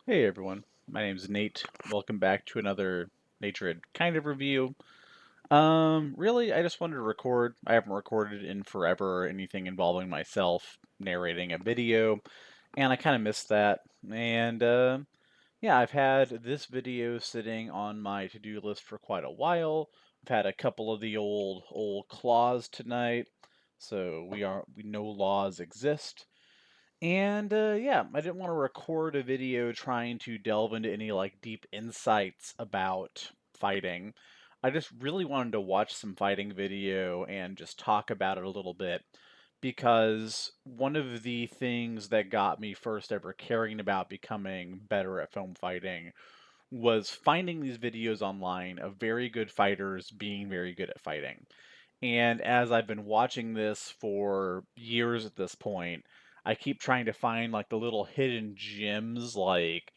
Hey everyone, my name is Nate. Welcome back to another Nature kind of review. Really, I just wanted to record. I haven't recorded in forever anything involving myself narrating a video, and I kind of missed that. And yeah, I've had this video sitting on my to-do list for quite a while. I've had a couple of the old claws tonight, so we know laws exist. And yeah, I didn't want to record a video trying to delve into any like deep insights about fighting. I just really wanted to watch some fighting video and just talk about it a little bit because one of the things that got me first ever caring about becoming better at film fighting was finding these videos online of very good fighters being very good at fighting. And as I've been watching this for years at this point, I keep trying to find like the little hidden gems. Like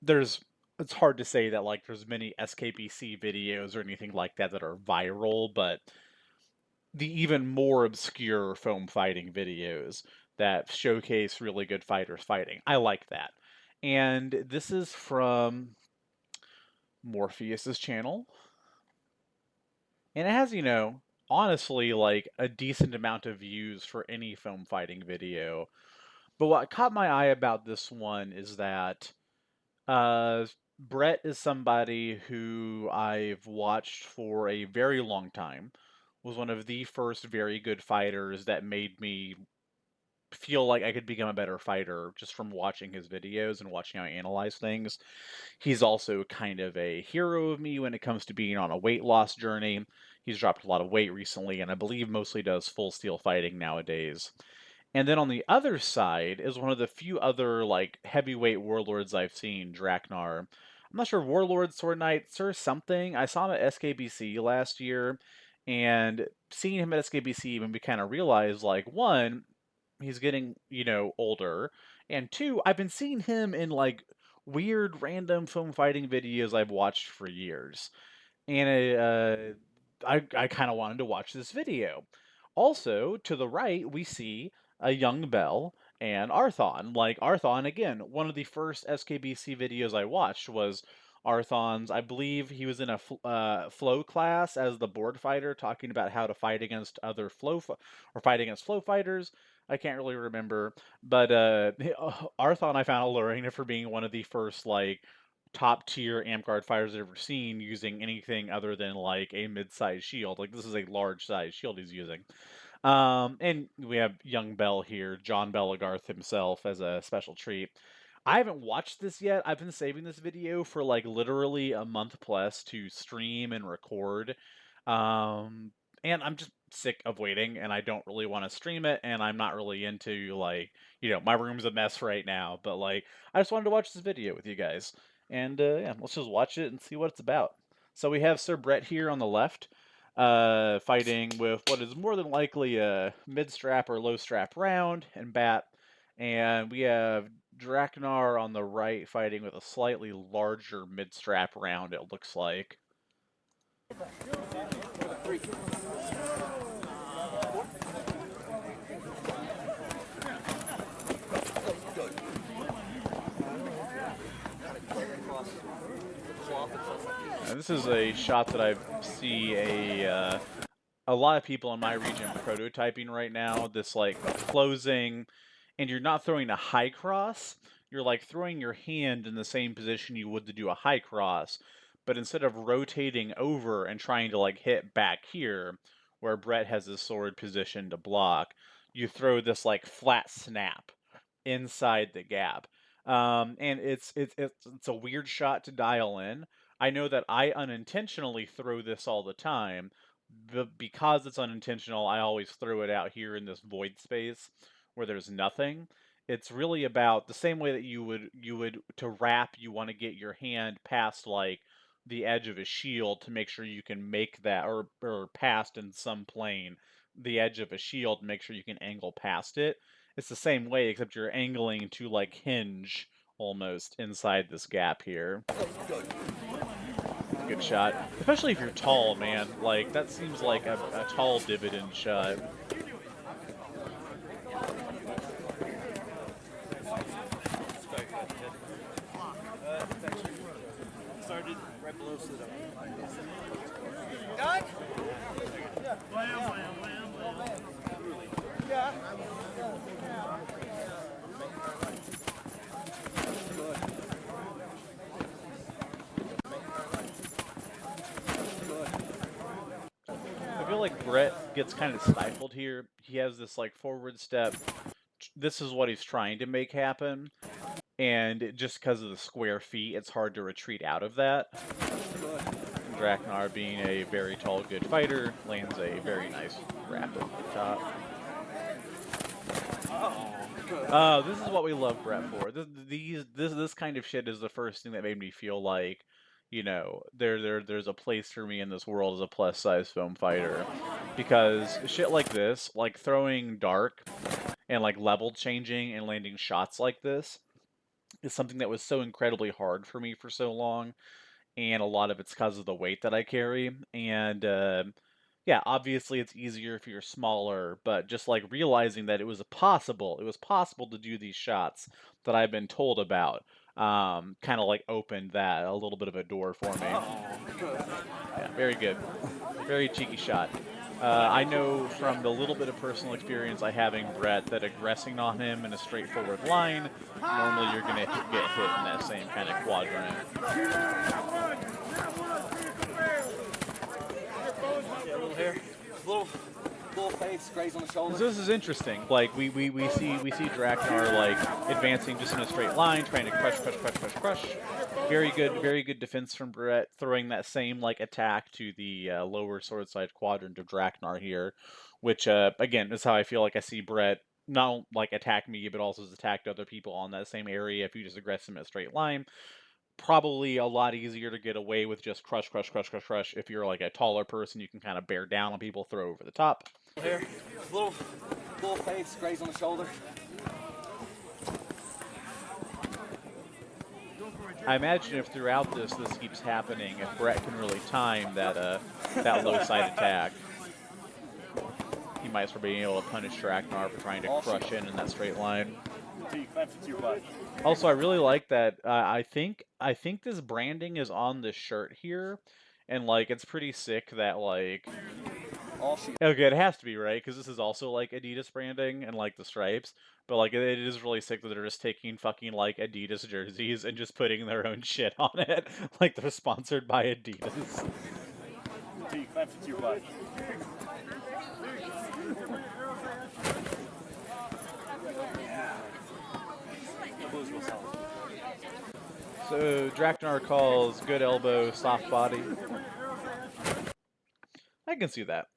there's it's hard to say that like there's many SKBC videos or anything like that that are viral, but the even more obscure foam fighting videos that showcase really good fighters fighting. I like that. And this is from Morpheus's channel. And it has, honestly, like a decent amount of views for any film fighting video. But what caught my eye about this one is that uh, Brett is somebody who I've watched for a very long time. Was one of the first very good fighters that made me feel like I could become a better fighter just from watching his videos and watching how he analyzes things. He's also kind of a hero of me when it comes to being on a weight loss journey. He's dropped a lot of weight recently, and I believe mostly does full steel fighting nowadays. And then on the other side is one of the few other like heavyweight warlords I've seen, Drakknar. I'm not sure Warlord, Sword Knights, or something. I saw him at SKBC last year, and seeing him at SKBC made me kind of realize, like, one, he's getting, older, and two, I've been seeing him in like weird random film fighting videos I've watched for years. And I kind of wanted to watch this video. Also, to the right, we see a young Bell and Arthon. Like, Arthon, again, one of the first SKBC videos I watched was Arthon's. I believe he was in a flow class as the board fighter, talking about how to fight against other or fight against flow fighters. I can't really remember, but Arthon I found alluring for being one of the first like top tier Amguard fighters I've ever seen using anything other than like a mid-sized shield. Like this is a large size shield he's using. And we have young Bell here, John Bellagarth himself as a special treat. I haven't watched this yet. I've been saving this video for like literally a month plus to stream and record. Um, and I'm just sick of waiting and I don't really want to stream it and I'm not really into like, my room's a mess right now, but like I just wanted to watch this video with you guys. And yeah, let's just watch it and see what it's about. So we have Sir Brett here on the left, fighting with what is more than likely a mid-strap or low-strap round and bat. And we have Drakknar on the right fighting with a slightly larger mid-strap round, it looks like. Now, this is a shot that I see a lot of people in my region prototyping right now. This like closing, and you're not throwing a high cross. You're like throwing your hand in the same position you would to do a high cross, but instead of rotating over and trying to like hit back here, where Brett has his sword positioned to block, you throw this like flat snap inside the gap. And it's a weird shot to dial in. I know that I unintentionally throw this all the time, but because it's unintentional, I always throw it out here in this void space where there's nothing. It's really about the same way that you would to wrap, you want to get your hand past like the edge of a shield to make sure you can make that or past in some plane the edge of a shield to make sure you can angle past it. It's the same way, except you're angling to like hinge almost inside this gap here. Good shot. Especially if you're tall, man. Like, that seems like a tall dividend shot. I feel like Brett gets kind of stifled here. He has this like forward step. This is what he's trying to make happen, and just because of the square feet, it's hard to retreat out of that. And Drakknar, being a very tall, good fighter, lands a very nice wrap over the top. This is what we love Brett for. This kind of shit is the first thing that made me feel like, there's a place for me in this world as a plus size foam fighter, because shit like this, like throwing dark and like level changing and landing shots like this, is something that was so incredibly hard for me for so long, and a lot of it's because of the weight that I carry. And yeah, obviously it's easier if you're smaller, but just like realizing that it was possible to do these shots that I've been told about, kind of like opened that a little bit of a door for me. Yeah, very good, very cheeky shot. I know from the little bit of personal experience I having Brett that aggressing on him in a straightforward line, normally you're gonna get hit in that same kind of quadrant. Little hair, little face, graze on the shoulder. So this is interesting. Like we see Drakknar like advancing just in a straight line, trying to crush. Very good defense from Brett, throwing that same like attack to the lower sword side quadrant of Drakknar here, which again is how I feel like I see Brett not like attack me, but also has attacked other people on that same area if you just aggress him in a straight line. Probably a lot easier to get away with just crush. If you're like a taller person, you can kind of bear down on people, throw over the top. Hair, little face, graze on the shoulder. I imagine if throughout this keeps happening, if Brett can really time that that low side attack, he might start being able to punish Drakknar for trying to crush in that straight line. Also, I really like that. I think this branding is on this shirt here, and like it's pretty sick that like. Okay, it has to be, right? Because this is also like Adidas branding and like the stripes. But like it is really sick that they're just taking fucking like Adidas jerseys and just putting their own shit on it. Like they're sponsored by Adidas. So Drakknar calls good elbow, soft body. I can see that.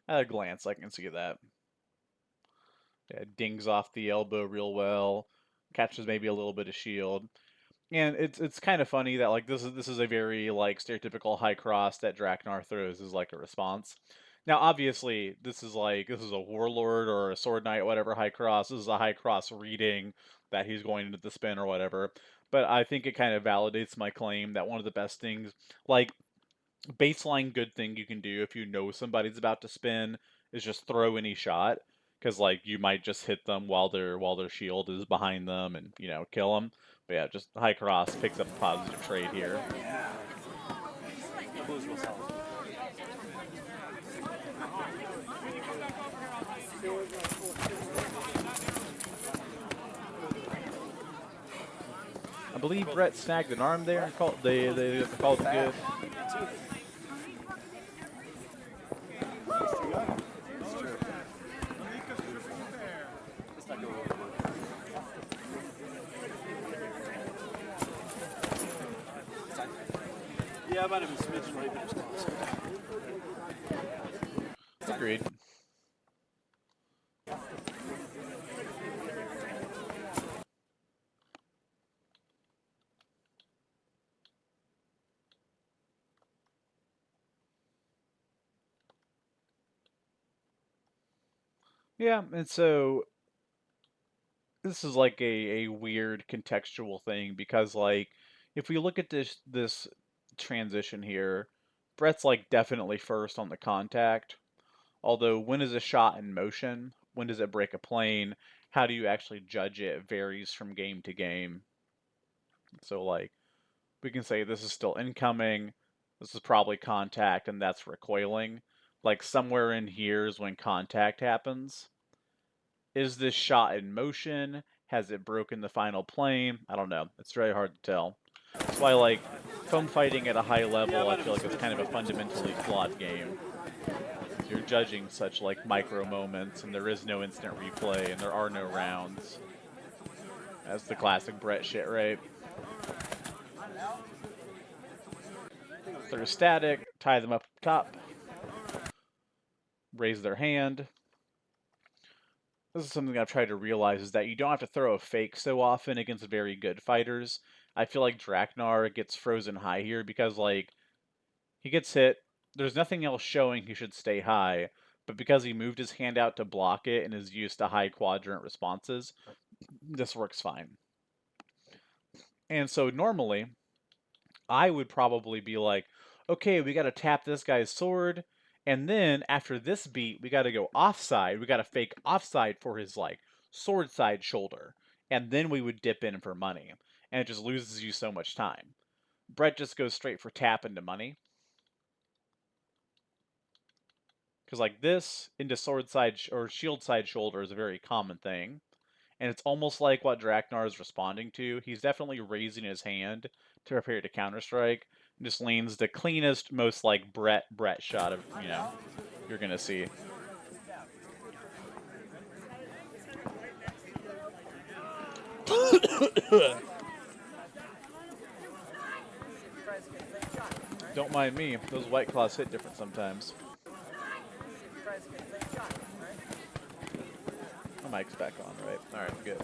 At a glance, I can see that. Yeah, dings off the elbow real well, catches maybe a little bit of shield. And it's kind of funny that like this is a very like stereotypical high cross that Drakknar throws as like a response. Now obviously this is a warlord or a sword knight, whatever high cross. This is a high cross reading that he's going into the spin or whatever. But I think it kind of validates my claim that one of the best things, like baseline good thing you can do if you know somebody's about to spin, is just throw any shot, because like you might just hit them while their shield is behind them and kill them. But yeah, just high cross picks up a positive trade here. I believe Brett snagged an arm there and called they called it good. Yeah, I might have been smidgen late, but it was close. Agreed. Yeah, and so this is like a weird contextual thing, because like if we look at this transition here, Brett's like definitely first on the contact. Although when is a shot in motion? When does it break a plane? How do you actually judge it? Varies from game to game. So like we can say this is still incoming, this is probably contact, and that's recoiling. Like somewhere in here is when contact happens. Is this shot in motion? Has it broken the final plane? I don't know. It's very hard to tell. That's why, like, foam fighting at a high level, I feel like it's kind of a fundamentally flawed game. You're judging such, like, micro moments, and there is no instant replay, and there are no rounds. That's the classic Brett shit, right? If they're static, tie them up top, raise their hand. This is something I've tried to realize, is that you don't have to throw a fake so often against very good fighters. I feel like Drakknar gets frozen high here because, like, he gets hit. There's nothing else showing he should stay high, but because he moved his hand out to block it and is used to high quadrant responses, this works fine. And so normally, I would probably be like, okay, we got to tap this guy's sword, and then after this beat, we got to go offside. We got to fake offside for his, like, sword side shoulder, and then we would dip in for money, and it just loses you so much time. Brett just goes straight for tap into money. Because, like, this into sword side or shield side shoulder is a very common thing. And it's almost like what Drakknar is responding to. He's definitely raising his hand to prepare to counter-strike. Just leans the cleanest, most, like, Brett shot of, you're going to see. Don't mind me. Those White Claws hit different sometimes. My mic's back on, right? Alright, good.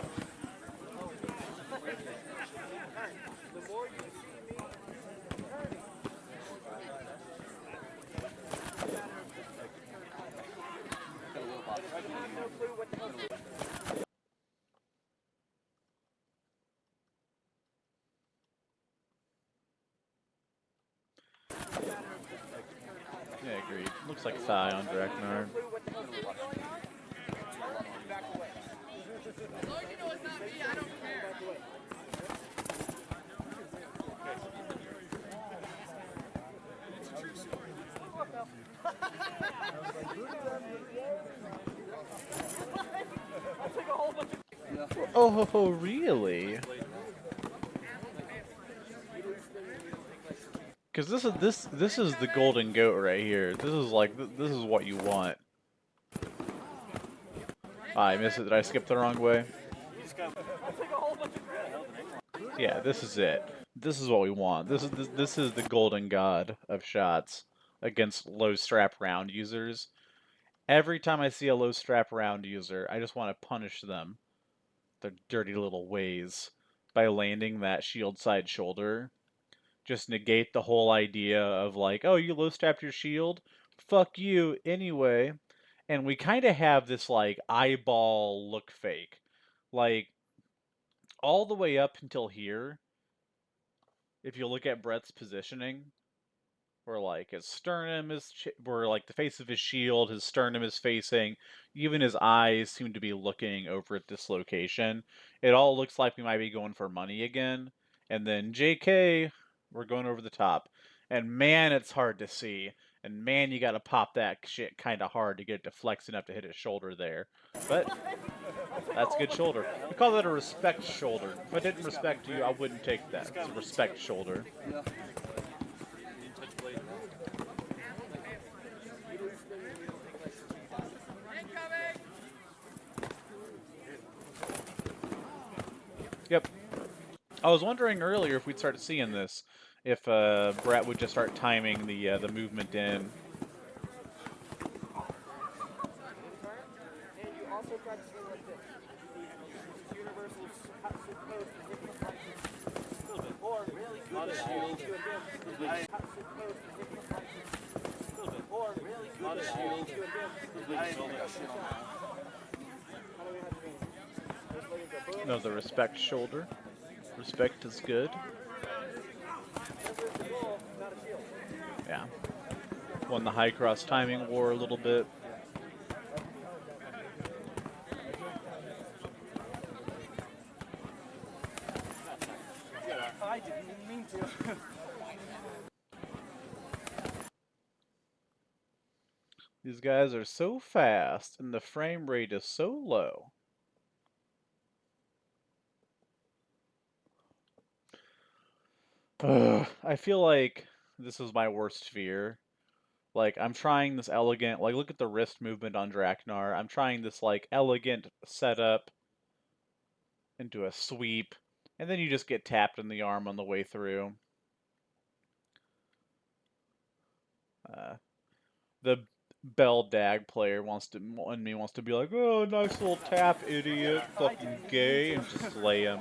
Yeah, agreed. Looks like thigh on Drakknar. Oh, really? Because this is the golden goat right here. This is like this is what you want. I missed it. Did I skip the wrong way? Yeah, this is it. This is what we want. This is the golden god of shots against low strap round users. Every time I see a low strap round user, I just want to punish them, their dirty little ways, by landing that shield side shoulder. Just negate the whole idea of like, oh, you low strapped your shield? Fuck you anyway. And we kind of have this like eyeball look fake. Like, all the way up until here, if you look at Brett's positioning, where like his sternum is, where like the face of his shield, his sternum is facing, even his eyes seem to be looking over at this location. It all looks like we might be going for money again. And then JK, we're going over the top. And man, it's hard to see. And man, you gotta pop that shit kind of hard to get it to flex enough to hit his shoulder there. But that's a good shoulder. We call that a respect shoulder. If I didn't respect you, I wouldn't take that. It's a respect shoulder. Yep. I was wondering earlier if we'd start seeing this, if Brett would just start timing the movement in. No, the respect shoulder. Respect is good. Yeah. Won the high cross timing war a little bit. I didn't even mean to. These guys are so fast, and the frame rate is so low. I feel like this is my worst fear. Like, I'm trying this elegant, like, look at the wrist movement on Drakknar. I'm trying this, like, elegant setup into a sweep, and then you just get tapped in the arm on the way through. The Bell Dag player wants to be like, oh, nice little tap, idiot, fucking gay, and just slay him.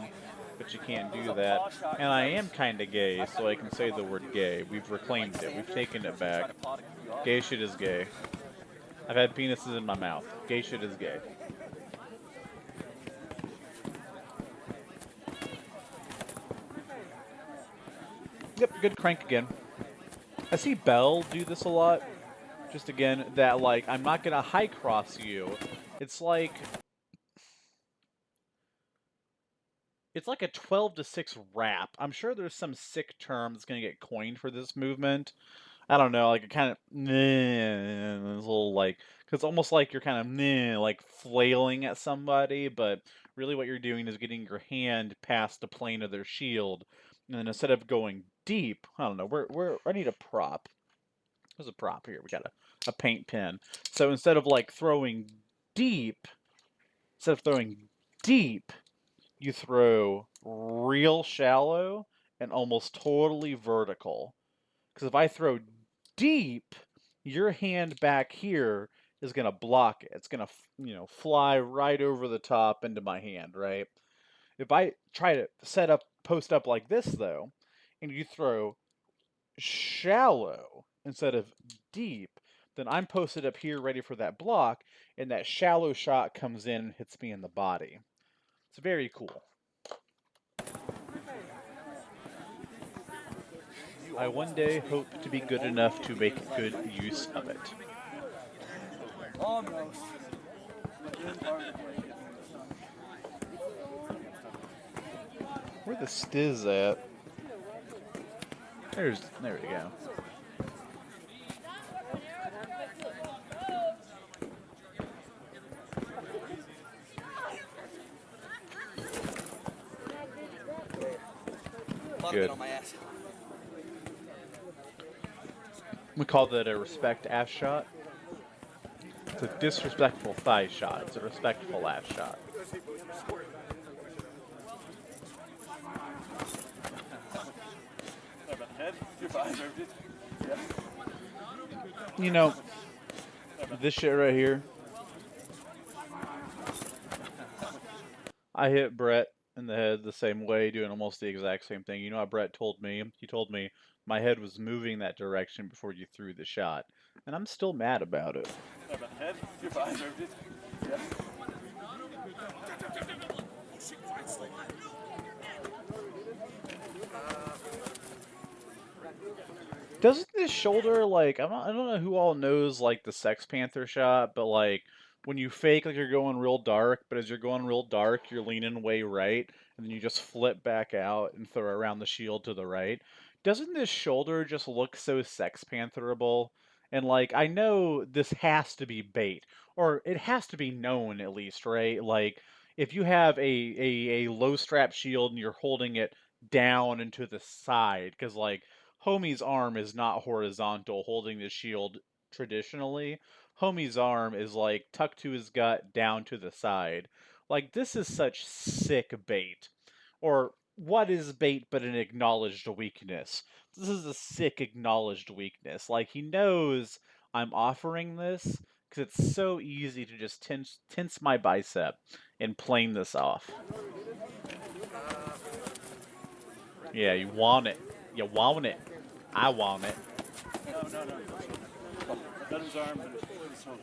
But you can't do that. And I am kinda gay, so I can say the word gay. We've reclaimed it. We've taken it back. Gay shit is gay. I've had penises in my mouth. Gay shit is gay. Yep, good crank again. I see Bell do this a lot. Just again, that like, I'm not gonna high cross you. It's like a 12 to 6 wrap. I'm sure there's some sick term that's gonna get coined for this movement. I don't know, like it kind of it's a little like, because almost like you're kind of like flailing at somebody, but really what you're doing is getting your hand past the plane of their shield, and then instead of going deep, I don't know, I need a prop. There's a prop here. We got a paint pen. So instead of like deep, throwing deep, you throw real shallow and almost totally vertical. Because if I throw deep, your hand back here is going to block it. It's going to, fly right over the top into my hand, right? If I try to post up like this, though, and you throw shallow instead of deep, then I'm posted up here ready for that block, and that shallow shot comes in and hits me in the body. It's very cool. I one day hope to be good enough to make good use of it. Almost. Where the stiz at? There we go. Good. On my ass. We call that a respect ass shot. It's a disrespectful thigh shot. It's a respectful ass shot. You know, this shit right here, I hit Brett in the head the same way, doing almost the exact same thing. You know what Brett told me? He told me my head was moving that direction before you threw the shot. And I'm still mad about it. Doesn't this shoulder, like, I don't know who all knows, like, the Sex Panther shot, but, like, when you fake like you're going real dark, but as you're going real dark, you're leaning way right, and then you just flip back out and throw around the shield to the right. Doesn't this shoulder just look so Sex Pantherable? And, like, I know this has to be bait, or it has to be known at least, right? Like, if you have a low strap shield and you're holding it down and to the side, because, like, Homie's arm is not horizontal, holding the shield traditionally. Homie's arm is like tucked to his gut, down to the side. Like, this is such sick bait. Or, what is bait but an acknowledged weakness? This is a sick acknowledged weakness. Like, he knows I'm offering this because it's so easy to just tense my bicep and plane this off. Yeah, you want it. You want it. I want it. No. I got his arm, but it's home.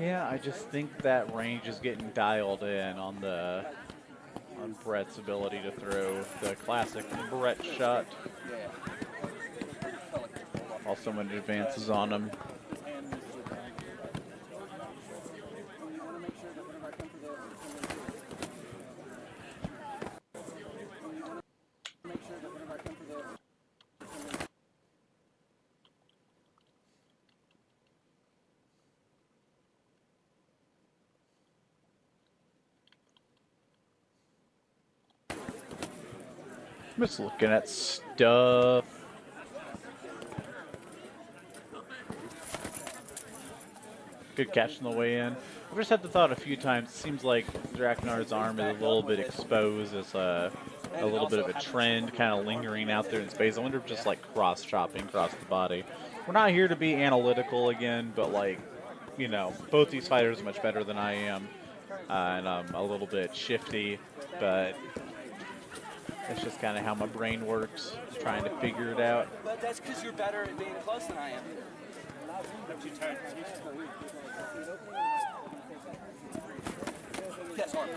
Yeah, I just think that range is getting dialed in on Brett's ability to throw the classic Brett shot while someone advances on him. I'm just looking at stuff. Good catch on the way in. I've just had the thought a few times. It seems like Drakknar's arm is a little bit exposed as a little bit of a trend kind of lingering out there in space. I wonder if just like cross-chopping across the body. We're not here to be analytical again, but like, you know, both these fighters are much better than I am. And I'm a little bit shifty, but it's just kind of how my brain works, trying to figure it out. But that's because you're better at being close than I am. Yes, hard.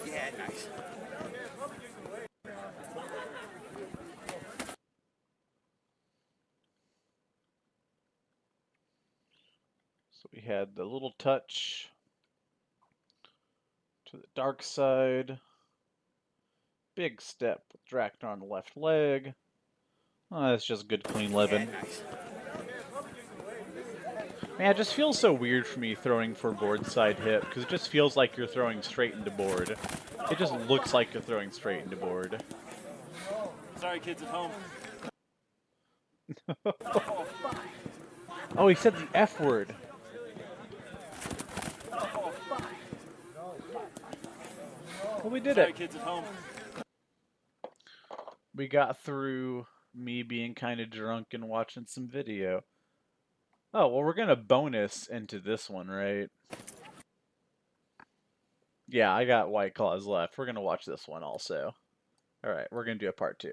Yeah, nice. So we had the little touch to the dark side. Big step with Drakknar on the left leg. Oh, that's just good, clean living. Yeah, nice. Man, it just feels so weird for me throwing for board side hip, because it just feels like you're throwing straight into board. It just looks like you're throwing straight into board. Sorry, kids at home. Oh, he said the F word. Well, we did Sorry, it. kids at home. We got through me being kind of drunk and watching some video. Oh, well, we're going to bonus into this one, right? Yeah, I got White Claws left. We're going to watch this one also. All right, we're going to do a part 2.